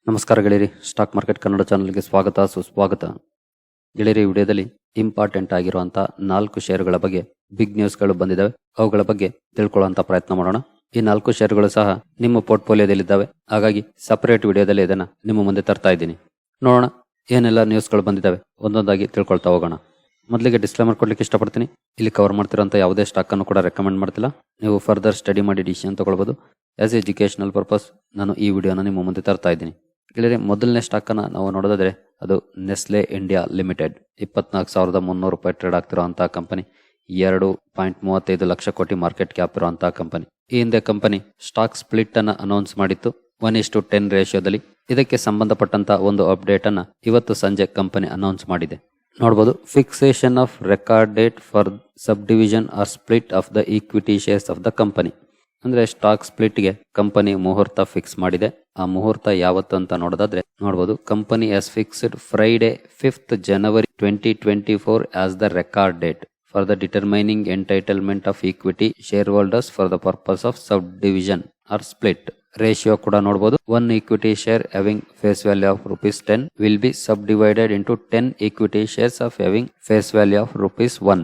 ನಮಸ್ಕಾರ ಗೆಳೆಯರಿ, stock market Kannada ಚಾನಲ್ಗೆ ಸ್ವಾಗತ ಸುಸ್ವಾಗತ. ಗೆಳೆಯರಿ, ವಿಡಿಯೋದಲ್ಲಿ ಇಂಪಾರ್ಟೆಂಟ್ ಆಗಿರುವಂಥ 4 ಷೇರುಗಳ ಬಗ್ಗೆ ಬಿಗ್ ನ್ಯೂಸ್ಗಳು ಬಂದಿದ್ದಾವೆ. ಅವುಗಳ ಬಗ್ಗೆ ತಿಳ್ಕೊಳ್ಳುವಂಥ ಪ್ರಯತ್ನ ಮಾಡೋಣ. ಈ 4 ಷೇರುಗಳು ಸಹ ನಿಮ್ಮ ಪೋರ್ಟ್ಫೋಲಿಯೋದಲ್ಲಿದ್ದಾವೆ. ಹಾಗಾಗಿ ಸಪರೇಟ್ ವಿಡಿಯೋದಲ್ಲಿ ಇದನ್ನು ನಿಮ್ಮ ಮುಂದೆ ತರ್ತಾ ಇದ್ದೀನಿ. ನೋಡೋಣ ಏನೆಲ್ಲ ನ್ಯೂಸ್ಗಳು ಬಂದಿದ್ದಾವೆ, ಒಂದೊಂದಾಗಿ ತಿಳ್ಕೊಳ್ತಾ ಹೋಗೋಣ. ಮೊದಲಿಗೆ ಡಿಸ್ಕ್ಲೇಮರ್ ಕೊಡ್ಲಿಕ್ಕೆ ಇಷ್ಟಪಡ್ತೀನಿ. ಇಲ್ಲಿ ಕವರ್ ಮಾಡ್ತಿರೋಂಥ ಯಾವುದೇ ಸ್ಟಾಕನ್ನು ಕೂಡ ರೆಕಮೆಂಡ್ ಮಾಡ್ತಿಲ್ಲ. ನೀವು ಫರ್ದರ್ ಸ್ಟಡಿ ಮಾಡಿ ಡಿಸಿಷನ್ ತಗೊಳ್ಬೋದು. ಆಸ್ ಎಜುಕೇಷನಲ್ ಪರ್ಪಸ್ ನಾನು ಈ ವಿಡಿಯೋನ ನಿಮ್ಮ ಮುಂದೆ ತರ್ತಾ ಇದ್ದೀನಿ. ಗೆಳೆಯರೆ, ಮೊದಲನೇ ಸ್ಟಾಕನ್ನು ನಾವು ನೋಡೋದಾದ್ರೆ ಅದು ನೆಸ್ಲೆ ಇಂಡಿಯಾ ಲಿಮಿಟೆಡ್. 24,300 ರೂಪಾಯಿ ಟ್ರೇಡ್ ಆಗ್ತಿರುವಂತಹ ಕಂಪನಿ. 2.35 ಲಕ್ಷ ಕೋಟಿ ಮಾರ್ಕೆಟ್ ಕ್ಯಾಪ್ ಇರುವಂತಹ ಕಂಪನಿ. ಈ ಹಿಂದೆ ಕಂಪನಿ ಸ್ಟಾಕ್ ಸ್ಪ್ಲಿಟ್ ಅನ್ನ ಅನೌನ್ಸ್ ಮಾಡಿತ್ತು 1:10 ರೇಷಿಯೋದಲ್ಲಿ. ಇದಕ್ಕೆ ಸಂಬಂಧಪಟ್ಟಂತ ಒಂದು ಅಪ್ಡೇಟ್ ಅನ್ನ ಇವತ್ತು ಸಂಜೆ ಕಂಪನಿ ಅನೌನ್ಸ್ ಮಾಡಿದೆ. ನೋಡಬಹುದು, fixation of record date for subdivision or split of the equity shares of the company. ಅಂದ್ರೆ ಸ್ಟಾಕ್ ಸ್ಪ್ಲಿಟ್ಗೆ ಕಂಪನಿ ಮುಹೂರ್ತ ಫಿಕ್ಸ್ ಮಾಡಿದೆ. ಆ ಮುಹೂರ್ತ ಯಾವತ್ತು ಅಂತ ನೋಡೋದಾದ್ರೆ ನೋಡಬಹುದು, company has fixed Friday 5th January 2024 as the record date for the determining entitlement of equity shareholders for the purpose of subdivision or split. Ratio ಕೂಡ ನೋಡಬಹುದು. 1 equity share having face value of ₹10 will be subdivided into 10 equity shares of having face value of ₹1.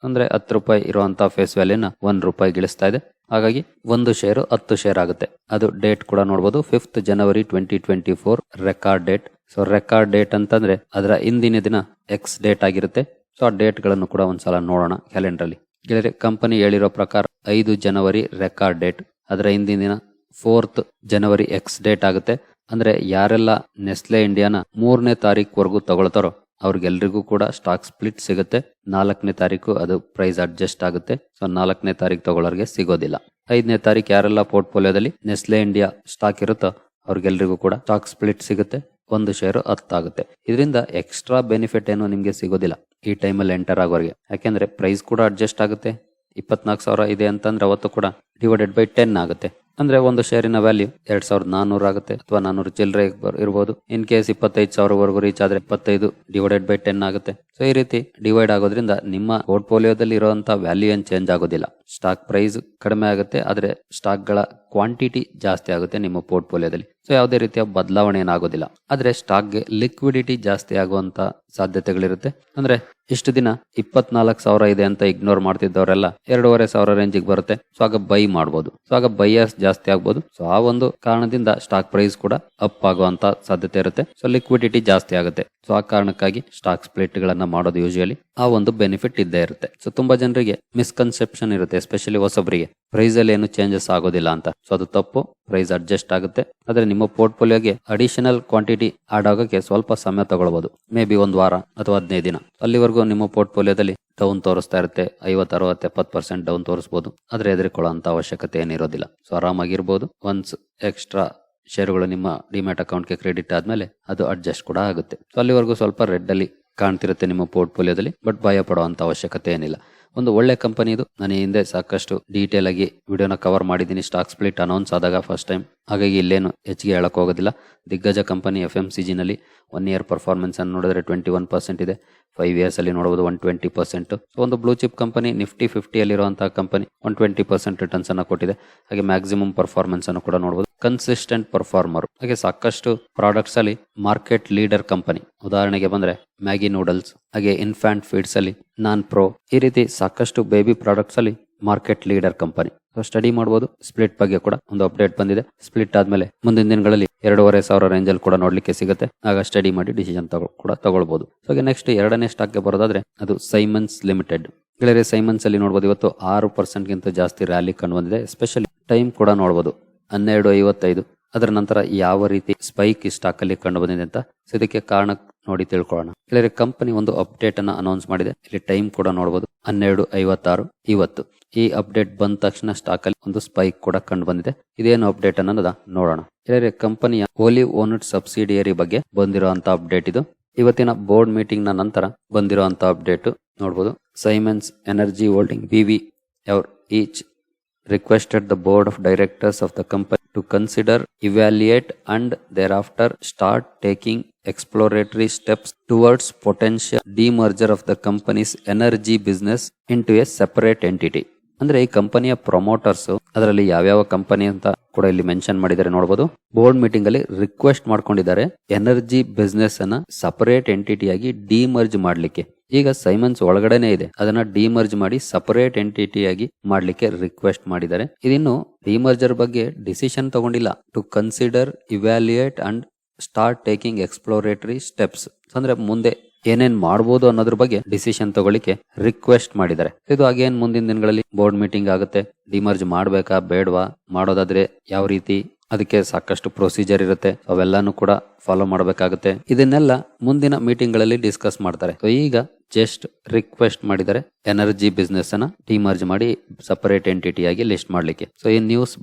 ಅಂದ್ರೆ 10 ರೂಪಾಯಿ ಇರುವಂತಹ face ವ್ಯಾಲ್ಯೂನ 1 ರೂಪಾಯಿ ಗಿಳಿಸ್ತಾ ಇದೆ. ಹಾಗಾಗಿ ಒಂದು share 10 share ಆಗುತ್ತೆ. ಅದು ಡೇಟ್ ಕೂಡ ನೋಡಬಹುದು, 5th January 2024 record date. So record date ಅಂತಂದ್ರೆ ಅದರ ಹಿಂದಿನ ದಿನ ಎಕ್ಸ್ ಡೇಟ್ ಆಗಿರುತ್ತೆ. ಸೊ ಆ ಡೇಟ್ ಗಳನ್ನು ಕೂಡ ಒಂದ್ಸಲ ನೋಡೋಣ ಕ್ಯಾಲೆಂಡರ್ ಅಲ್ಲಿ. ಗೆಳೆಯರೆ, ಕಂಪನಿ ಹೇಳಿರೋ ಪ್ರಕಾರ 5 ಜನವರಿ ರೆಕಾರ್ಡ್ ಡೇಟ್, ಅದರ ಹಿಂದಿನ ದಿನ 4th January ಎಕ್ಸ್ ಡೇಟ್ ಆಗುತ್ತೆ. ಅಂದ್ರೆ ಯಾರೆಲ್ಲ ನೆಸ್ಲೆ ಇಂಡಿಯಾನ 3ನೇ ತಾರೀಕುವರೆಗೂ ತಗೊಳ್ತಾರೋ ಅವ್ರಿಗೆಲ್ರಿಗೂ ಕೂಡ ಸ್ಟಾಕ್ ಸ್ಪ್ಲಿಟ್ ಸಿಗುತ್ತೆ. 4ನೇ ತಾರೀಕು ಅದು ಪ್ರೈಸ್ ಅಡ್ಜಸ್ಟ್ ಆಗುತ್ತೆ. ಸೊ 4ನೇ ತಾರೀಕು ತಗೊಳ್ಳೋರಿಗೆ ಸಿಗೋದಿಲ್ಲ. 5ನೇ ತಾರೀಕು ಯಾರೆಲ್ಲ ಪೋರ್ಟ್ಫೋಲಿಯೋದಲ್ಲಿ ನೆಸ್ಲೆ ಇಂಡಿಯಾ ಸ್ಟಾಕ್ ಇರುತ್ತೋ ಅವ್ರಿಗೆಲ್ರಿಗೂ ಕೂಡ ಸ್ಟಾಕ್ ಸ್ಪ್ಲಿಟ್ ಸಿಗುತ್ತೆ. ಒಂದು ಶೇರು 10 ಆಗುತ್ತೆ. ಇದರಿಂದ ಎಕ್ಸ್ಟ್ರಾ ಬೆನಿಫಿಟ್ ಏನು ನಿಮ್ಗೆ ಸಿಗೋದಿಲ್ಲ ಈ ಟೈಮಲ್ಲಿ ಎಂಟರ್ ಆಗೋರಿಗೆ. ಯಾಕೆಂದ್ರೆ ಪ್ರೈಸ್ ಕೂಡ ಅಡ್ಜಸ್ಟ್ ಆಗುತ್ತೆ. 24,000 ಇದೆ ಅಂತಂದ್ರೆ ಅವತ್ತು ಕೂಡ ಡಿವೈಡೆಡ್ ಬೈ 10 ಆಗುತ್ತೆ. ಅಂದ್ರೆ ಒಂದು ಶೇರಿನ ವ್ಯಾಲ್ಯೂ 2,400 ಆಗುತ್ತೆ, ಅಥವಾ 400 ಚಿಲ್ಲರೆ ಇರಬಹುದು. ಇನ್ ಕೇಸ್ 25,000 ರೀಚ್ ಆದ್ರೆ 25 ಡಿವೈಡೆಡ್ ಬೈ 10 ಆಗುತ್ತೆ. ಸೊ ಈ ರೀತಿ ಡಿವೈಡ್ ಆಗೋದ್ರಿಂದ ನಿಮ್ಮ ಪೋರ್ಟ್ಫೋಲಿಯೋದಲ್ಲಿ ಇರುವಂತಹ ವ್ಯಾಲ್ಯೂ ಏನ್ ಚೇಂಜ್ ಆಗೋದಿಲ್ಲ. ಸ್ಟಾಕ್ ಪ್ರೈಸ್ ಕಡಿಮೆ ಆಗುತ್ತೆ, ಆದ್ರೆ ಸ್ಟಾಕ್ ಗಳ ಕ್ವಾಂಟಿಟಿ ಜಾಸ್ತಿ ಆಗುತ್ತೆ ನಿಮ್ಮ ಪೋರ್ಟ್ಫೋಲಿಯೋದಲ್ಲಿ. ಸೊ ಯಾವುದೇ ರೀತಿಯ ಬದಲಾವಣೆ ಏನಾಗೋದಿಲ್ಲ. ಆದ್ರೆ ಸ್ಟಾಕ್ಗೆ ಲಿಕ್ವಿಡಿಟಿ ಜಾಸ್ತಿ ಆಗುವಂತ ಸಾಧ್ಯತೆಗಳಿರುತ್ತೆ. ಅಂದ್ರೆ ಇಷ್ಟು ದಿನ 24,000 ಇದೆ ಅಂತ ಇಗ್ನೋರ್ ಮಾಡ್ತಿದ್ದವರೆಲ್ಲ 2,500 ರೇಂಜಿಗೆ ಬರುತ್ತೆ. ಸೊ ಆಗ ಬೈ ಮಾಡಬಹುದು. ಸೊ ಆಗ ಬೈಯರ್ಸ್ ಜಾಸ್ತಿ ಆಗ್ಬೋದು. ಸೊ ಆ ಒಂದು ಕಾರಣದಿಂದ ಸ್ಟಾಕ್ ಪ್ರೈಸ್ ಕೂಡ ಅಪ್ ಆಗುವಂತ ಸಾಧ್ಯತೆ ಇರುತ್ತೆ. ಸೊ ಲಿಕ್ವಿಡಿಟಿ ಜಾಸ್ತಿ ಆಗುತ್ತೆ. ಸೊ ಆ ಕಾರಣಕ್ಕಾಗಿ ಸ್ಟಾಕ್ ಸ್ಪ್ಲಿಟ್ ಗಳನ್ನ ಮಾಡೋದು ಯೂಶುವಲಿ ಆ ಒಂದು ಬೆನಿಫಿಟ್ ಇದ್ದೇ ಇರುತ್ತೆ. ಸೊ ತುಂಬಾ ಜನರಿಗೆ ಮಿಸ್ಕನ್ಸೆಪ್ಷನ್ ಇರುತ್ತೆ, ಎಸ್ಪೆಷಲಿ ಹೊಸಬರಿಗೆ, ಪ್ರೈಸ್ ಅಲ್ಲಿ ಏನು ಚೇಂಜಸ್ ಆಗೋದಿಲ್ಲ ಅಂತ. ಸೊ ಅದು ತಪ್ಪು. ಪ್ರೈಸ್ ಅಡ್ಜಸ್ಟ್ ಆಗುತ್ತೆ. ಆದ್ರೆ ನಿಮ್ಮ ಪೋರ್ಟ್ಫೋಲಿಯೋಗೆ ಅಡಿಷನಲ್ ಕ್ವಾಂಟಿಟಿ ಆಡ್ ಆಗೋಕೆ ಸ್ವಲ್ಪ ಸಮಯ ತಗೊಳ್ಬಹುದು. ಮೇ ಬಿ 1 ವಾರ ಅಥವಾ 15 ದಿನ. ಅಲ್ಲಿವರೆಗೂ ನಿಮ್ಮ ಪೋರ್ಟ್ಫೋಲಿಯೋದಲ್ಲಿ ಡೌನ್ ತೋರಿಸ್ತಾ ಇರುತ್ತೆ. 50, 60, 70% ಡೌನ್ ತೋರಿಸಬಹುದು. ಆದ್ರೆ ಹೆದರಿಕೊಳ್ಳುವಂತ ಅವಶ್ಯಕತೆ ಏನಿರೋದಿಲ್ಲ. ಸೊ ಆರಾಮಾಗಿರ್ಬೋದು. ಒನ್ಸ್ ಎಕ್ಸ್ಟ್ರಾ ಶೇರುಗಳು ನಿಮ್ಮ ಡಿಮ್ಯಾಟ್ ಅಕೌಂಟ್ಗೆ ಕ್ರೆಡಿಟ್ ಆದ್ಮೇಲೆ ಅದು ಅಡ್ಜಸ್ಟ್ ಕೂಡ ಆಗುತ್ತೆ. ಸೊ ಅಲ್ಲಿವರೆಗೂ ಸ್ವಲ್ಪ ರೆಡ್ ಅಲ್ಲಿ ಕಾಣ್ತಿರುತ್ತೆ ನಿಮ್ಮ ಪೋರ್ಟ್ಫೋಲಿಯೋದಲ್ಲಿ. ಬಟ್ ಭಯ ಪಡುವಂತ ಅವಶ್ಯಕತೆ ಏನಿಲ್ಲ. ಒಂದು ಒಳ್ಳೆ ಕಂಪನಿ ಇದು. ನಾನು ಹಿಂದೆ ಸಾಕಷ್ಟು ಡೀಟೇಲ್ ಆಗಿ ವಿಡಿಯೋನ ಕವರ್ ಮಾಡಿದ್ದೀನಿ ಸ್ಟಾಕ್ ಸ್ಪ್ಲಿಟ್ ಅನೌನ್ಸ್ ಆದಾಗ ಫಸ್ಟ್ ಟೈಮ್. ಹಾಗಾಗಿ ಇಲ್ಲೇನು ಹೆಚ್ಚಿಗೆ ಹೇಳಕ್ ಹೋಗೋದಿಲ್ಲ. ದಿಗ್ಗಜ ಕಂಪನಿ FMCG ನಲ್ಲಿ 1 year ಪರ್ಫಾರ್ಮೆನ್ಸ್ ಅನ್ನು ನೋಡಿದ್ರೆ 21% ಇದೆ. 5 years ಅಲ್ಲಿ ನೋಡಬಹುದು 120%. ಸೊ ಒಂದು ಬ್ಲೂ ಚಿಪ್ ಕಂಪನಿ, ನಿಫ್ಟಿ 50 ಅಲ್ಲಿರುವಂತಹ ಕಂಪನಿ 120% ರಿಟರ್ನ್ಸ್ ಅನ್ನ ಕೊಟ್ಟಿದೆ. ಹಾಗೆ ಮ್ಯಾಕ್ಸಿಮಮ್ ಪರ್ಫಾರ್ಮೆನ್ಸ್ ಅನ್ನು ಕೂಡ ನೋಡಬಹುದು. Consistent performer. ಹಾಗೆ ಸಾಕಷ್ಟು ಪ್ರಾಡಕ್ಟ್ಸ್ ಅಲ್ಲಿ ಮಾರ್ಕೆಟ್ ಲೀಡರ್ ಕಂಪನಿ. ಉದಾಹರಣೆಗೆ ಬಂದ್ರೆ ಮ್ಯಾಗಿ ನೂಡಲ್ಸ್, ಹಾಗೆ ಇನ್ಫ್ಯಾಂಟ್ ಫೀಡ್ಸ್ ಅಲ್ಲಿ ನಾನ್ ಪ್ರೋ, ಈ ರೀತಿ ಸಾಕಷ್ಟು ಬೇಬಿ ಪ್ರಾಡಕ್ಟ್ಸ್ ಅಲ್ಲಿ market leader company. So study ಮಾಡಬಹುದು. ಸ್ಪ್ಲಿಟ್ ಬಗ್ಗೆ ಕೂಡ ಒಂದು ಅಪ್ಡೇಟ್ ಬಂದಿದೆ. ಸ್ಪ್ಲಿಟ್ ಆದ್ಮೇಲೆ ಮುಂದಿನ ದಿನಗಳಲ್ಲಿ 2,500 ರೇಂಜ್ ಅಲ್ಲಿ ಕೂಡ ನೋಡ್ಲಿಕ್ಕೆ ಸಿಗುತ್ತೆ. ಆಗ ಸ್ಟಡಿ ಮಾಡಿ ಡಿಸಿಷನ್ ಕೂಡ ತಗೊಳ್ಬಹುದು. ಸೊ ನೆಕ್ಸ್ಟ್ 2ನೇ ಸ್ಟಾಕ್ಗೆ ಬರೋದಾದ್ರೆ ಅದು ಸೈಮನ್ಸ್ ಲಿಮಿಟೆಡ್. ಗೆಳೆಯರೆ, ಸೈಮನ್ಸ್ ಅಲ್ಲಿ ನೋಡಬಹುದು ಇವತ್ತು 6% ಗಿಂತ ಜಾಸ್ತಿ ರ್ಯಾಲಿ ಕಂಡು ಬಂದಿದೆ. ಎಸ್ಪೆಷಲಿ ಟೈಮ್ ಕೂಡ ನೋಡಬಹುದು 12:55. ಅದರ ನಂತರ ಯಾವ ರೀತಿ ಸ್ಪೈಕ್ ಈ ಸ್ಟಾಕ್ ಅಲ್ಲಿ ಕಂಡು ಬಂದಿದೆ ಅಂತ ಇದಕ್ಕೆ ಕಾರಣ ನೋಡಿ ತಿಳ್ಕೊಳ್ಳೋಣ. ಗೆಳೆಯರೆ, ಕಂಪನಿ ಒಂದು ಅಪ್ಡೇಟ್ ಅನ್ನ ಅನೌನ್ಸ್ ಮಾಡಿದೆ. ಇಲ್ಲಿ ಟೈಮ್ ಕೂಡ ನೋಡಬಹುದು 12:56 ಇವತ್ತು. ಈ ಅಪ್ಡೇಟ್ ಬಂದ ತಕ್ಷಣ ಸ್ಟಾಕ್ ಅಲ್ಲಿ ಒಂದು ಸ್ಪೈಕ್ ಕೂಡ ಕಂಡು ಬಂದಿದೆ. ಇದೇನು ಅಪ್ಡೇಟ್ ಅನ್ನೋದ ನೋಡೋಣ. ಗೆಳೆಯರೆ, ಕಂಪನಿಯ ಹೋಲಿ ಓನ್ಡ್ ಸಬ್ಸಿಡಿಯರಿ ಬಗ್ಗೆ ಬಂದಿರುವಂತಹ ಅಪ್ಡೇಟ್ ಇದು. ಇವತ್ತಿನ ಬೋರ್ಡ್ ಮೀಟಿಂಗ್ ನ ನಂತರ ಬಂದಿರುವಂತಹ ಅಪ್ಡೇಟ್ ನೋಡಬಹುದು. ಸೈಮನ್ಸ್ ಎನರ್ಜಿ ಹೋಲ್ಡಿಂಗ್ BV ಅವರು each requested the board of directors of the company to consider, evaluate and thereafter start taking exploratory steps towards potential demerger of the company's energy business into a separate entity. ಅಂದ್ರೆ ಈ ಕಂಪನಿಯ promoters ಅದರಲ್ಲಿ ಯಾವ್ಯಾವ company ಅಂತ ಕೂಡ ಇಲ್ಲಿ mention ಮಾಡಿದ್ದಾರೆ ನೋಡಬಹುದು. ಬೋರ್ಡ್ ಮೀಟಿಂಗ್ ಅಲ್ಲಿ ರಿಕ್ವೆಸ್ಟ್ ಮಾಡ್ಕೊಂಡಿದ್ದಾರೆ ಎನರ್ಜಿ ಬಿಸ್ನೆಸ್ ಅನ್ನ ಸಪರೇಟ್ ಎಂಟಿಟಿಯಾಗಿ ಡಿಮರ್ಜ್ ಮಾಡ್ಲಿಕ್ಕೆ. ಈಗ ಸೈಮನ್ಸ್ ಒಳಗಡೆನೆ ಇದೆ, ಅದನ್ನ ಡಿಮರ್ಜ್ ಮಾಡಿ ಸಪರೇಟ್ ಎಂಟಿಟಿಯಾಗಿ ಮಾಡ್ಲಿಕ್ಕೆ ರಿಕ್ವೆಸ್ಟ್ ಮಾಡಿದ್ದಾರೆ. ಇದಿನ್ನು ಡಿಮರ್ಜರ್ ಬಗ್ಗೆ ಡಿಸಿಷನ್ ತಗೊಂಡಿಲ್ಲ. To consider, evaluate and start taking exploratory steps ಅಂದ್ರೆ ಮುಂದೆ ಏನೇನ್ ಮಾಡಬಹುದು ಅನ್ನೋದ್ರ ಬಗ್ಗೆ ಡಿಸಿಷನ್ ತಗೊಳ್ಳಿಕ್ಕೆ ರಿಕ್ವೆಸ್ಟ್ ಮಾಡಿದ್ದಾರೆ. ಇದು ಅಗೇನ್ ಮುಂದಿನ ದಿನಗಳಲ್ಲಿ ಬೋರ್ಡ್ ಮೀಟಿಂಗ್ ಆಗುತ್ತೆ. ಡಿಮರ್ಜ್ ಮಾಡ್ಬೇಕಾ ಬೇಡವಾ, ಮಾಡೋದಾದ್ರೆ ಯಾವ ರೀತಿ, ಅದಕ್ಕೆ ಸಾಕಷ್ಟು ಪ್ರೊಸೀಜರ್ ಇರುತ್ತೆ, ಅವೆಲ್ಲಾನು ಕೂಡ ಫಾಲೋ ಮಾಡಬೇಕಾಗುತ್ತೆ. ಇದನ್ನೆಲ್ಲ ಮುಂದಿನ ಮೀಟಿಂಗ್ ಗಳಲ್ಲಿ ಡಿಸ್ಕಸ್ ಮಾಡ್ತಾರೆ. ಸೊ ಈಗ ಜಸ್ಟ್ ರಿಕ್ವೆಸ್ಟ್ ಮಾಡಿದ್ದಾರೆ ಎನರ್ಜಿ ಬಿಸ್ನೆಸ್ ಅನ್ನ ಡಿಮರ್ಜ್ ಮಾಡಿ ಸಪರೇಟ್ ಎಂಟಿಟಿ ಆಗಿ ಲಿಸ್ಟ್ ಮಾಡ್ಲಿಕ್ಕೆ. ಸೊ ಈ ನ್ಯೂಸ್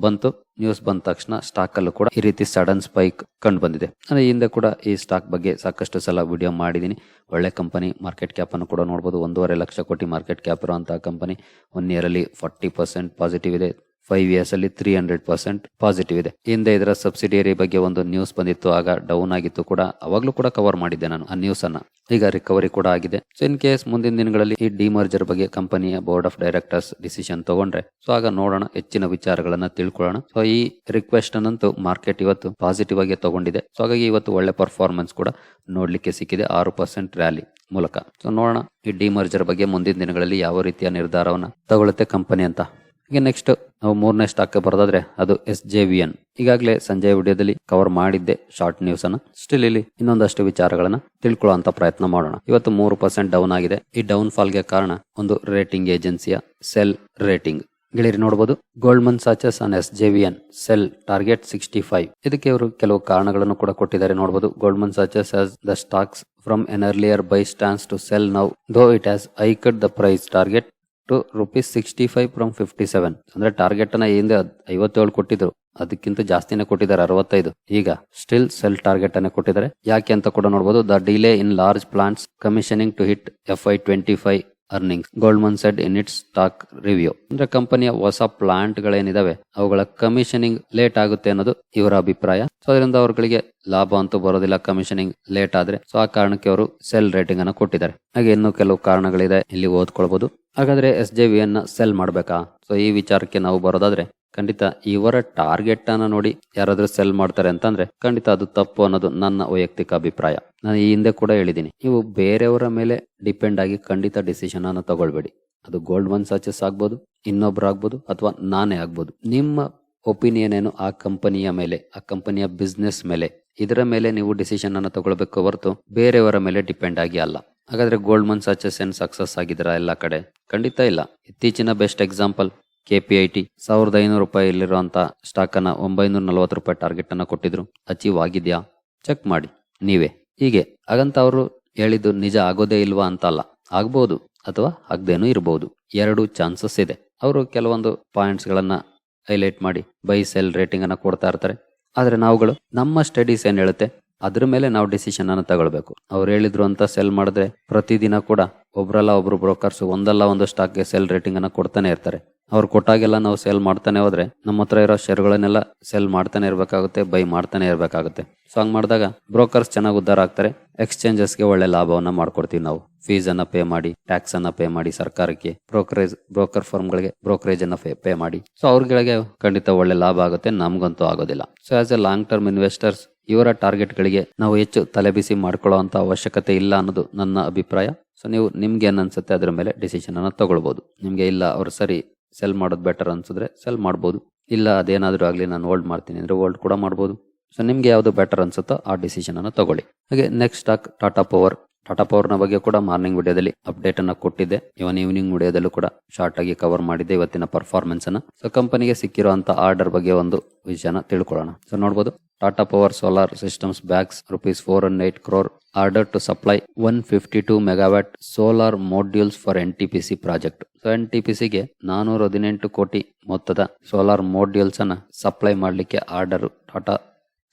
ಬಂದ ತಕ್ಷಣ ಸ್ಟಾಕ್ ಅಲ್ಲೂ ಕೂಡ ಈ ರೀತಿ ಸಡನ್ ಸ್ಪೈಕ್ ಕಂಡು ಬಂದಿದೆ. ಅಂದ್ರೆ ಹಿಂದೆ ಕೂಡ ಈ ಸ್ಟಾಕ್ ಬಗ್ಗೆ ಸಾಕಷ್ಟು ಸಲ ವಿಡಿಯೋ ಮಾಡಿದೀನಿ. ಒಳ್ಳೆ ಕಂಪನಿ, ಮಾರ್ಕೆಟ್ ಕ್ಯಾಪ್ ಅನ್ನು ಕೂಡ ನೋಡಬಹುದು. 1.5 ಲಕ್ಷ ಕೋಟಿ ಮಾರ್ಕೆಟ್ ಕ್ಯಾಪ್ ಇರುವಂತಹ ಕಂಪನಿ. 1 ಇಯರ್ ಅಲ್ಲಿ 40% ಪಾಸಿಟಿವ್ ಇದೆ, 5 ಇಯರ್ಸ್ ಅಲ್ಲಿ 300% ಪಾಸಿಟಿವ್ ಇದೆ. ಹಿಂದೆ ಇದರ ಸಬ್ಸಿಡಿಯರಿ ಬಗ್ಗೆ ಒಂದು ನ್ಯೂಸ್ ಬಂದಿತ್ತು, ಆಗ ಡೌನ್ ಆಗಿತ್ತು ಕೂಡ, ಅವಾಗ್ಲೂ ಕೂಡ ಕವರ್ ಮಾಡಿದ್ದೆ ನಾನು ಆ ನ್ಯೂಸ್ ಅನ್ನ. ಈಗ ರಿಕವರಿ ಕೂಡ ಆಗಿದೆ. ಸೊ ಇನ್ ಕೇಸ್ ಮುಂದಿನ ದಿನಗಳಲ್ಲಿ ಈ ಡಿಮರ್ಜರ್ ಬಗ್ಗೆ ಕಂಪನಿಯ ಬೋರ್ಡ್ ಆಫ್ ಡೈರೆಕ್ಟರ್ಸ್ ಡಿಸಿಷನ್ ತಗೊಂಡ್ರೆ ಸೊ ಆಗ ನೋಡೋಣ, ಹೆಚ್ಚಿನ ವಿಚಾರಗಳನ್ನ ತಿಳ್ಕೊಳ್ಳೋಣ. ಸೊ ಈ ರಿಕ್ವೆಸ್ಟ್ ಅನ್ನಂತೂ ಮಾರ್ಕೆಟ್ ಇವತ್ತು ಪಾಸಿಟಿವ್ ಆಗಿ ತಗೊಂಡಿದೆ. ಸೊ ಹಾಗಾಗಿ ಇವತ್ತು ಒಳ್ಳೆ ಪರ್ಫಾರ್ಮೆನ್ಸ್ ಕೂಡ ನೋಡ್ಲಿಕ್ಕೆ ಸಿಕ್ಕಿದೆ, 6% ರ್ಯಾಲಿ ಮೂಲಕ. ಸೊ ನೋಡೋಣ ಈ ಡಿಮರ್ಜರ್ ಬಗ್ಗೆ ಮುಂದಿನ ದಿನಗಳಲ್ಲಿ ಯಾವ ರೀತಿಯ ನಿರ್ಧಾರವನ್ನ ತಗೊಳುತ್ತೆ ಕಂಪನಿ ಅಂತ. ಈಗ ನೆಕ್ಸ್ಟ್ ನಾವು 3ನೇ ಸ್ಟಾಕ್ ಬರೋದಾದ್ರೆ ಅದು SJVN. ಈಗಾಗಲೇ ಸಂಜೆ ವಿಡಿಯೋದಲ್ಲಿ ಕವರ್ ಮಾಡಿದ್ದೆ ಶಾರ್ಟ್ ನ್ಯೂಸ್ ಅನ್ನ. ಸ್ಟಿಲ್ ಇಲ್ಲಿ ಇನ್ನೊಂದಷ್ಟು ವಿಚಾರಗಳನ್ನ ತಿಳ್ಕೊಳ್ಳುವಂತ ಪ್ರಯತ್ನ ಮಾಡೋಣ. ಇವತ್ತು 3% ಡೌನ್ ಆಗಿದೆ. ಈ ಡೌನ್ ಫಾಲ್ ಗೆ ಕಾರಣ ಒಂದು ರೇಟಿಂಗ್ ಏಜೆನ್ಸಿಯ ಸೆಲ್ ರೇಟಿಂಗ್. ಗೆಳೆಯರಿ ನೋಡಬಹುದು, Goldman Sachs on SJVN sell target 65. ಇದಕ್ಕೆ ಅವರು ಕೆಲವು ಕಾರಣಗಳನ್ನು ಕೂಡ ಕೊಟ್ಟಿದ್ದಾರೆ ನೋಡಬಹುದು. Goldman Sachs has the stocks from an earlier buy stance to sell now though it has hiked the price target to ₹65 from 57. ಅಂದ್ರೆ ಟಾರ್ಗೆಟ್ ಅನ್ನ ಹಿಂದೆ 57 ಕೊಟ್ಟಿದ್ರು, ಅದಕ್ಕಿಂತ ಜಾಸ್ತಿನೇ ಕೊಟ್ಟಿದ್ದಾರೆ, 65. ಈಗ ಸ್ಟಿಲ್ ಸೆಲ್ ಟಾರ್ಗೆಟ್ ಅನ್ನ ಕೊಟ್ಟಿದ್ದಾರೆ. ಯಾಕೆ ಅಂತ ಕೂಡ ನೋಡಬಹುದು. The delay in large plants commissioning to hit FY25 earnings, Goldman said in its stock review. ಅಂದ್ರೆ ಕಂಪನಿಯ ಹೊಸ ಪ್ಲಾಂಟ್ ಗಳೇನಿದಾವೆ ಅವುಗಳ ಕಮಿಷನಿಂಗ್ ಲೇಟ್ ಆಗುತ್ತೆ ಅನ್ನೋದು ಇವರ ಅಭಿಪ್ರಾಯ. ಸೊ ಅದರಿಂದ ಅವರುಗಳಿಗೆ ಲಾಭ ಅಂತೂ ಬರೋದಿಲ್ಲ ಕಮಿಷನಿಂಗ್ ಲೇಟ್ ಆದ್ರೆ. ಸೊ ಆ ಕಾರಣಕ್ಕೆ ಅವರು ಸೆಲ್ ರೇಟಿಂಗ್ ಅನ್ನ ಕೊಟ್ಟಿದ್ದಾರೆ. ಹಾಗೆ ಇನ್ನೂ ಕೆಲವು ಕಾರಣಗಳಿದೆ, ಇಲ್ಲಿ ಓದ್ಕೊಳ್ಬಹುದು. ಹಾಗಾದ್ರೆ SJVN ನ ಸೆಲ್ ಮಾಡ್ಬೇಕಾ? ಸೊ ಈ ವಿಚಾರಕ್ಕೆ ನಾವು ಬರೋದಾದ್ರೆ ಖಂಡಿತ ಇವರ ಟಾರ್ಗೆಟ್ ಅನ್ನ ನೋಡಿ ಯಾರಾದ್ರೂ ಸೆಲ್ ಮಾಡ್ತಾರೆ ಅಂತಂದ್ರೆ ಖಂಡಿತ ಅದು ತಪ್ಪು ಅನ್ನೋದು ನನ್ನ ವೈಯಕ್ತಿಕ ಅಭಿಪ್ರಾಯ. ನಾನು ಈ ಹಿಂದೆ ಕೂಡ ಹೇಳಿದ್ದೀನಿ, ನೀವು ಬೇರೆಯವರ ಮೇಲೆ ಡಿಪೆಂಡ್ ಆಗಿ ಖಂಡಿತ ಡಿಸಿಷನ್ ಅನ್ನು ತಗೊಳ್ಬೇಡಿ. ಅದು ಗೋಲ್ಡ್ಮನ್ ಸಾಚಸ್ ಆಗ್ಬೋದು, ಇನ್ನೊಬ್ರು ಆಗ್ಬೋದು, ಅಥವಾ ನಾನೇ ಆಗ್ಬೋದು. ನಿಮ್ಮ ಒಪಿನಿಯನ್ ಏನು ಆ ಕಂಪನಿಯ ಮೇಲೆ, ಆ ಕಂಪನಿಯ ಬಿಸ್ನೆಸ್ ಮೇಲೆ, ಇದರ ಮೇಲೆ ನೀವು ಡಿಸಿಷನ್ ಅನ್ನು ತಗೊಳ್ಬೇಕು ಹೊರತು ಬೇರೆಯವರ ಮೇಲೆ ಡಿಪೆಂಡ್ ಆಗಿ ಅಲ್ಲ. ಹಾಗಾದ್ರೆ ಗೋಲ್ಡ್ಮನ್ ಸಾಚಸ್ ಏನ್ ಸಕ್ಸಸ್ ಆಗಿದ್ರ ಎಲ್ಲ ಕಡೆ? ಖಂಡಿತ ಇಲ್ಲ. ಇತ್ತೀಚಿನ ಬೆಸ್ಟ್ ಎಕ್ಸಾಂಪಲ್ KPIT ₹1,500 ಇಲ್ಲಿರುವಂತ ಸ್ಟಾಕ್ ಅನ್ನ ₹940 ಟಾರ್ಗೆಟ್ ಅನ್ನ ಕೊಟ್ಟಿದ್ರು. ಅಚೀವ್ ಆಗಿದ್ಯಾ? ಚೆಕ್ ಮಾಡಿ ನೀವೇ. ಹೀಗೆ ಹಾಗಂತ ಅವರು ಹೇಳಿದ್ದು ನಿಜ ಆಗೋದೇ ಇಲ್ವಾ ಅಂತ ಅಲ್ಲ, ಆಗ್ಬಹುದು ಅಥವಾ ಆಗದೇನೂ ಇರಬಹುದು. 2 ಚಾನ್ಸಸ್ ಇದೆ. ಅವರು ಕೆಲವೊಂದು ಪಾಯಿಂಟ್ಸ್ ಗಳನ್ನ ಹೈಲೈಟ್ ಮಾಡಿ ಬೈ ಸೆಲ್ ರೇಟಿಂಗ್ ಅನ್ನ ಕೊಡ್ತಾ ಇರ್ತಾರೆ. ಆದ್ರೆ ನಾವುಗಳು ನಮ್ಮ ಸ್ಟಡೀಸ್ ಏನ್ ಹೇಳುತ್ತೆ ಅದ್ರ ಮೇಲೆ ನಾವು ಡಿಸಿಷನ್ ಅನ್ನು ತಗೊಳ್ಬೇಕು. ಅವ್ರು ಹೇಳಿದ್ರು ಅಂತ ಸೆಲ್ ಮಾಡಿದ್ರೆ ಪ್ರತಿದಿನ ಕೂಡ ಒಬ್ರಲ್ಲ ಒಬ್ರು ಬ್ರೋಕರ್ಸ್ ಒಂದಲ್ಲ ಒಂದು ಸ್ಟಾಕ್ಗೆ ಸೆಲ್ ರೇಟಿಂಗ್ ಅನ್ನ ಕೊಡ್ತಾನೆ ಇರ್ತಾರೆ. ಅವ್ರು ಕೊಟ್ಟಾಗೆಲ್ಲ ನಾವು ಸೆಲ್ ಮಾಡ್ತಾನೆ ಹೋದ್ರೆ ನಮ್ಮ ಹತ್ರ ಇರೋ ಶೇರ್ಗಳನ್ನೆಲ್ಲ ಸೆಲ್ ಮಾಡ್ತಾನೆ ಇರ್ಬೇಕಾಗುತ್ತೆ, ಬೈ ಮಾಡ್ತಾನೆ ಇರ್ಬೇಕಾಗುತ್ತೆ. ಸೊ ಹಂಗ್ ಮಾಡಿದಾಗ ಬ್ರೋಕರ್ಸ್ ಚೆನ್ನಾಗಿ ಉದ್ಧಾರ ಆಗ್ತಾರೆ. ಎಕ್ಸ್ಚೇಂಜಸ್ಗೆ ಒಳ್ಳೆ ಲಾಭವನ್ನ ಮಾಡ್ಕೊಡ್ತೀವಿ ನಾವು. ಫೀಸ್ ಅನ್ನ ಪೇ ಮಾಡಿ, ಟ್ಯಾಕ್ಸ್ ಅನ್ನ ಪೇ ಮಾಡಿ ಸರ್ಕಾರಕ್ಕೆ, ಬ್ರೋಕರ್ ಫರ್ಮ್ ಗಳಿಗೆ ಬ್ರೋಕರೇಜ್ ಅನ್ನ ಪೇ ಮಾಡಿ. ಸೊ ಅವ್ರಗಳಿಗೆ ಖಂಡಿತ ಒಳ್ಳೆ ಲಾಭ ಆಗುತ್ತೆ, ನಮ್ಗಂತೂ ಆಗೋದಿಲ್ಲ. So as A long term investors ಇವರ ಟಾರ್ಗೆಟ್ ಗಳಿಗೆ ನಾವು ಹೆಚ್ಚು ತಲೆಬಿಸಿ ಮಾಡ್ಕೊಳ್ಳೋ ಅಂತ ಅವಶ್ಯಕತೆ ಇಲ್ಲ ಅನ್ನೋದು ನನ್ನ ಅಭಿಪ್ರಾಯ. ಸೊ ನೀವು ನಿಮ್ಗೆ ಏನ್ ಅನ್ಸುತ್ತೆ ಅದ್ರ ಮೇಲೆ ಡಿಸಿಷನ್ ಅನ್ನ ತಗೊಳ್ಬಹುದು. ನಿಮ್ಗೆ ಇಲ್ಲ ಅವ್ರು ಸರಿ ಸೆಲ್ ಮಾಡೋದು ಬೆಟರ್ ಅನ್ಸಿದ್ರೆ ಸೆಲ್ ಮಾಡ್ಬೋದು, ಇಲ್ಲ ಅದೇನಾದ್ರೂ ಆಗ್ಲಿ ನಾನು ಹೋಲ್ಡ್ ಮಾಡ್ತೀನಿ ಅಂದ್ರೆ ಹೋಲ್ಡ್ ಕೂಡ ಮಾಡ್ಬೋದು. ಸೊ ನಿಮ್ಗೆ ಯಾವ್ದು ಬೆಟರ್ ಅನ್ಸುತ್ತೋ ಆ ಡಿಸಿಷನ್ ಅನ್ನ ತಗೊಳ್ಳಿ. ಹಾಗೆ next stock Tata power. Tata power ನ ಬಗ್ಗೆ ಕೂಡ ಮಾರ್ನಿಂಗ್ ವಿಡಿಯೋದಲ್ಲಿ ಅಪ್ಡೇಟ್ ಅನ್ನ ಕೊಟ್ಟಿದ್ದೆ. ಇವನ್ ಈವ್ನಿಂಗ್ ವಿಡಿಯೋದಲ್ಲೂ ಕೂಡ ಶಾರ್ಟ್ ಆಗಿ ಕವರ್ ಮಾಡಿದ್ದೆ ಇವತ್ತಿನ ಪರ್ಫಾರ್ಮೆನ್ಸ್ ಅನ್ನ. ಸೊ ಕಂಪನಿಗೆ ಸಿಕ್ಕಿರುವಂತ ಆರ್ಡರ್ ಬಗ್ಗೆ ಒಂದು ವಿಷಯನ ತಿಳ್ಕೊಳ್ಳೋಣ. ಸೊ ನೋಡಬಹುದು, Tata power solar systems bags ₹408 crore order to supply 152 megawatt solar modules for NTPC project. So NTPCಗೆ 418 ಕೋಟಿ ಮೊತ್ತದ ಸೋಲಾರ್ ಮಾಡ್ಯೂಲ್ಸ್ ಅನ್ನ ಸಪ್ಲೈ ಮಾಡಲಿಕ್ಕೆ ಆರ್ಡರ್ ಟಾಟಾ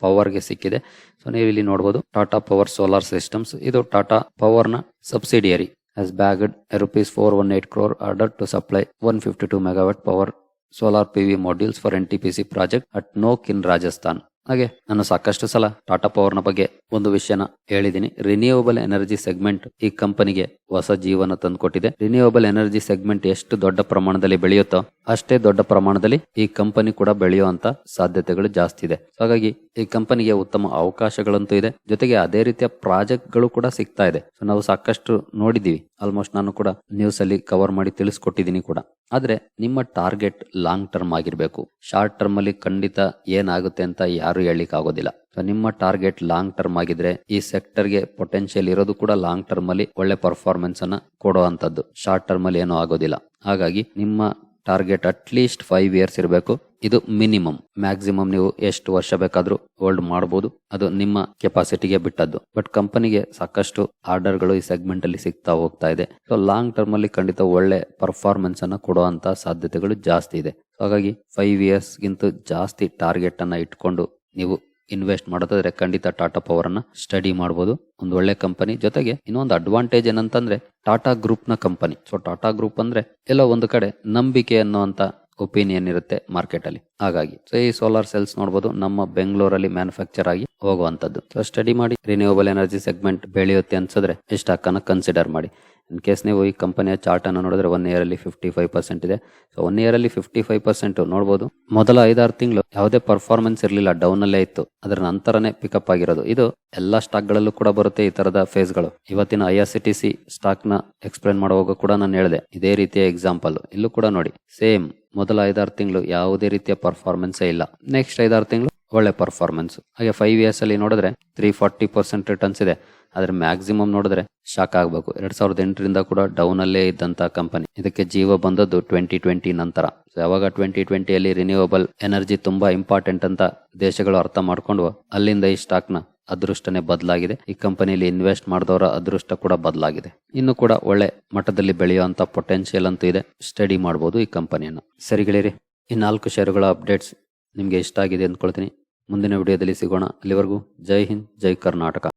ಪವರ್ಗೆ ಸಿಕ್ಕಿದೆ. ಸೊ ನೀವು ಇಲ್ಲಿ ನೋಡಬಹುದು ಟಾಟಾ ಪವರ್ ಸೋಲಾರ್ ಸಿಸ್ಟಮ್ಸ್, ಇದು ಟಾಟಾ ಪವರ್ ನ subsidiary, has bagged ₹418 crore order to supply 152 megawatt power solar PV modules for NTPC project at Nokh in Rajasthan. ಹಾಗೆ ನಾನು ಸಾಕಷ್ಟು ಸಲ ಟಾಟಾ ಪವರ್ನ ಬಗ್ಗೆ ಒಂದು ವಿಷಯನ ಹೇಳಿದ್ದೀನಿ. ರಿನ್ಯೂವಬಲ್ ಎನರ್ಜಿ ಸೆಗ್ಮೆಂಟ್ ಈ ಕಂಪನಿಗೆ ಹೊಸ ಜೀವನ ತಂದುಕೊಟ್ಟಿದೆ. ರಿನ್ಯೂವಬಲ್ ಎನರ್ಜಿ ಸೆಗ್ಮೆಂಟ್ ಎಷ್ಟು ದೊಡ್ಡ ಪ್ರಮಾಣದಲ್ಲಿ ಬೆಳೆಯುತ್ತೋ ಅಷ್ಟೇ ದೊಡ್ಡ ಪ್ರಮಾಣದಲ್ಲಿ ಈ ಕಂಪನಿ ಕೂಡ ಬೆಳೆಯುವಂತ ಸಾಧ್ಯತೆಗಳು ಜಾಸ್ತಿ ಇದೆ. ಹಾಗಾಗಿ ಈ ಕಂಪನಿಗೆ ಉತ್ತಮ ಅವಕಾಶಗಳಂತೂ ಇದೆ, ಜೊತೆಗೆ ಅದೇ ರೀತಿಯ ಪ್ರಾಜೆಕ್ಟ್ ಗಳು ಕೂಡ ಸಿಗ್ತಾ ಇದೆ. ಸೊ ನಾವು ಸಾಕಷ್ಟು ನೋಡಿದೀವಿ, ಆಲ್ಮೋಸ್ಟ್ ನಾನು ಕೂಡ ನ್ಯೂಸ್ ಅಲ್ಲಿ ಕವರ್ ಮಾಡಿ ತಿಳಿಸ್ಕೊಟ್ಟಿದ್ದೀನಿ ಕೂಡ. ಆದ್ರೆ ನಿಮ್ಮ ಟಾರ್ಗೆಟ್ ಲಾಂಗ್ ಟರ್ಮ್ ಆಗಿರ್ಬೇಕು. ಶಾರ್ಟ್ ಟರ್ಮ್ ಅಲ್ಲಿ ಖಂಡಿತ ಏನಾಗುತ್ತೆ ಅಂತ ಯಾರು ಹೇಳಲಿಕ್ಕೆ ಆಗೋದಿಲ್ಲ. ಸೊ ನಿಮ್ಮ ಟಾರ್ಗೆಟ್ ಲಾಂಗ್ ಟರ್ಮ್ ಆಗಿದ್ರೆ ಈ ಸೆಕ್ಟರ್ಗೆ ಪೊಟೆನ್ಶಿಯಲ್ ಇರೋದು ಕೂಡ ಲಾಂಗ್ ಟರ್ಮ್ ಅಲ್ಲಿ ಒಳ್ಳೆ ಪರ್ಫಾರ್ಮೆನ್ಸ್ ಅನ್ನ ಕೊಡುವಂತದ್ದು. ಶಾರ್ಟ್ ಟರ್ಮ್ ಅಲ್ಲಿ ಏನೂ ಆಗೋದಿಲ್ಲ. ಹಾಗಾಗಿ ನಿಮ್ಮ ಟಾರ್ಗೆಟ್ ಅಟ್ಲೀಸ್ಟ್ 5 years ಇರಬೇಕು. ಇದು ಮಿನಿಮಮ್. ಮ್ಯಾಕ್ಸಿಮಮ್ ನೀವು ಎಷ್ಟು ವರ್ಷ ಬೇಕಾದ್ರೂ ಹೋಲ್ಡ್ ಮಾಡಬಹುದು, ಅದು ನಿಮ್ಮ ಕೆಪಾಸಿಟಿಗೆ ಬಿಟ್ಟದ್ದು. ಬಟ್ ಕಂಪನಿಗೆ ಸಾಕಷ್ಟು ಆರ್ಡರ್ಗಳು ಈ ಸೆಗ್ಮೆಂಟ್ ಅಲ್ಲಿ ಸಿಗ್ತಾ ಹೋಗ್ತಾ ಇದೆ. ಸೊ ಲಾಂಗ್ ಟರ್ಮ್ ಅಲ್ಲಿ ಖಂಡಿತ ಒಳ್ಳೆ ಪರ್ಫಾರ್ಮೆನ್ಸ್ ಅನ್ನ ಕೊಡುವಂತ ಸಾಧ್ಯತೆಗಳು ಜಾಸ್ತಿ ಇದೆ. ಹಾಗಾಗಿ 5 years ಗಿಂತ ಜಾಸ್ತಿ ಟಾರ್ಗೆಟ್ ಅನ್ನ ಇಟ್ಕೊಂಡು ನೀವು ಇನ್ವೆಸ್ಟ್ ಮಾಡೋದಾದ್ರೆ ಖಂಡಿತ ಟಾಟಾ ಪವರ್ ಅನ್ನ ಸ್ಟಡಿ ಮಾಡಬಹುದು. ಒಂದು ಒಳ್ಳೆ ಕಂಪನಿ. ಜೊತೆಗೆ ಇನ್ನೊಂದು ಅಡ್ವಾಂಟೇಜ್ ಏನಂತಂದ್ರೆ ಟಾಟಾ ಗ್ರೂಪ್ ನ ಕಂಪನಿ. ಸೊ ಟಾಟಾ ಗ್ರೂಪ್ ಅಂದ್ರೆ ಎಲ್ಲೋ ಒಂದು ಕಡೆ ನಂಬಿಕೆ ಅನ್ನುವಂತ ಒಪಿನಿಯನ್ ಇರುತ್ತೆ ಮಾರ್ಕೆಟ್ ಅಲ್ಲಿ. ಹಾಗಾಗಿ ಸೊ ಈ ಸೋಲಾರ್ ಸೆಲ್ಸ್ ನೋಡಬಹುದು, ನಮ್ಮ ಬೆಂಗಳೂರಲ್ಲಿ ಮ್ಯಾನುಫ್ಯಾಕ್ಚರ್ ಆಗಿ ಹೋಗುವಂತದ್ದು. ಸೊ ಸ್ಟಡಿ ಮಾಡಿ. ರಿನ್ಯೂವಬಲ್ ಎನರ್ಜಿ ಸೆಗ್ಮೆಂಟ್ ಬೆಳೆಯುತ್ತೆ ಅನ್ಸಿದ್ರೆ ಈ ಸ್ಟಾಕ್ ಅನ್ನ ಕನ್ಸಿಡರ್ ಮಾಡಿ. ಇನ್ ಕೇಸ್ ನೀವು ಈ ಕಂಪನಿಯ ಚಾರ್ಟ್ ಅನ್ನು ನೋಡಿದ್ರೆ 1 year ಅಲ್ಲಿ 55% ಇದೆ. ಸೊ 1 year ಅಲ್ಲಿ 55% ನೋಡಬಹುದು. ಮೊದಲ 5-6 ತಿಂಗಳು ಯಾವುದೇ ಪರ್ಫಾರ್ಮೆನ್ಸ್ ಇರಲಿಲ್ಲ, ಡೌನ್ ಅಲ್ಲೇ ಇತ್ತು. ಅದರ ನಂತರನೇ ಪಿಕಪ್ ಆಗಿರೋದು. ಇದು ಎಲ್ಲಾ ಸ್ಟಾಕ್ ಗಳಲ್ಲೂ ಕೂಡ ಬರುತ್ತೆ ಈ ತರದ ಫೇಸ್ ಗಳು. ಇವತ್ತಿನ IRCTC ಸ್ಟಾಕ್ ನ ಎಕ್ಸ್ಪ್ಲೇನ್ ಮಾಡುವಾಗ ಕೂಡ ನಾನು ಹೇಳಿದೆ ಇದೇ ರೀತಿಯ ಎಕ್ಸಾಂಪಲ್. ಇಲ್ಲೂ ಕೂಡ ನೋಡಿ ಸೇಮ್. ಮೊದಲ 5-6 ತಿಂಗಳು ಯಾವುದೇ ರೀತಿಯ ಪರ್ಫಾರ್ಮೆನ್ಸ್ ಇಲ್ಲ. ನೆಕ್ಸ್ಟ್ 5-6 ತಿಂಗಳು ಒಳ್ಳೆ ಪರ್ಫಾರ್ಮೆನ್ಸ್. ಹಾಗೆ 5 years ಅಲ್ಲಿ ನೋಡಿದ್ರೆ 340% ರಿಟರ್ನ್ಸ್ ಇದೆ. ಆದ್ರೆ ಮ್ಯಾಕ್ಸಿಮಮ್ ನೋಡಿದ್ರೆ ಶಾಕ್ ಆಗ್ಬೇಕು. 2008ರಿಂದ ಕೂಡ ಡೌನ್ ಅಲ್ಲೇ ಇದ್ದಂತ ಕಂಪನಿ. ಇದಕ್ಕೆ ಜೀವ ಬಂದದ್ದು 2020 ನಂತರ. ಯಾವಾಗ 2020 ಅಲ್ಲಿ ರಿನ್ಯೂವಬಲ್ ಎನರ್ಜಿ ತುಂಬಾ ಇಂಪಾರ್ಟೆಂಟ್ ಅಂತ ದೇಶಗಳು ಅರ್ಥ ಮಾಡ್ಕೊಂಡು ಅಲ್ಲಿಂದ ಈ ಸ್ಟಾಕ್ ನ ಅದೃಷ್ಟನೇ ಬದಲಾಗಿದೆ. ಈ ಕಂಪನಿಯಲ್ಲಿ ಇನ್ವೆಸ್ಟ್ ಮಾಡಿದವರ ಅದೃಷ್ಟ ಕೂಡ ಬದಲಾಗಿದೆ. ಇನ್ನು ಕೂಡ ಒಳ್ಳೆ ಮಟ್ಟದಲ್ಲಿ ಬೆಳೆಯುವಂತ ಪೊಟೆನ್ಶಿಯಲ್ ಅಂತೂ ಇದೆ. ಸ್ಟಡಿ ಮಾಡಬಹುದು ಈ ಕಂಪನಿಯನ್ನ. ಸರಿ ಗೆಳೆಯರಿ, ಈ 4 ಷೇರುಗಳ ಅಪ್ಡೇಟ್ಸ್ ನಿಮ್ಗೆ ಇಷ್ಟ ಆಗಿದೆ ಅಂದ್ಕೊಳ್ತೀನಿ. ಮುಂದಿನ ವಿಡಿಯೋದಲ್ಲಿ ಸಿಗೋಣ. ಅಲ್ಲಿವರೆಗೂ ಜೈ ಹಿಂದ್, ಜೈ ಕರ್ನಾಟಕ.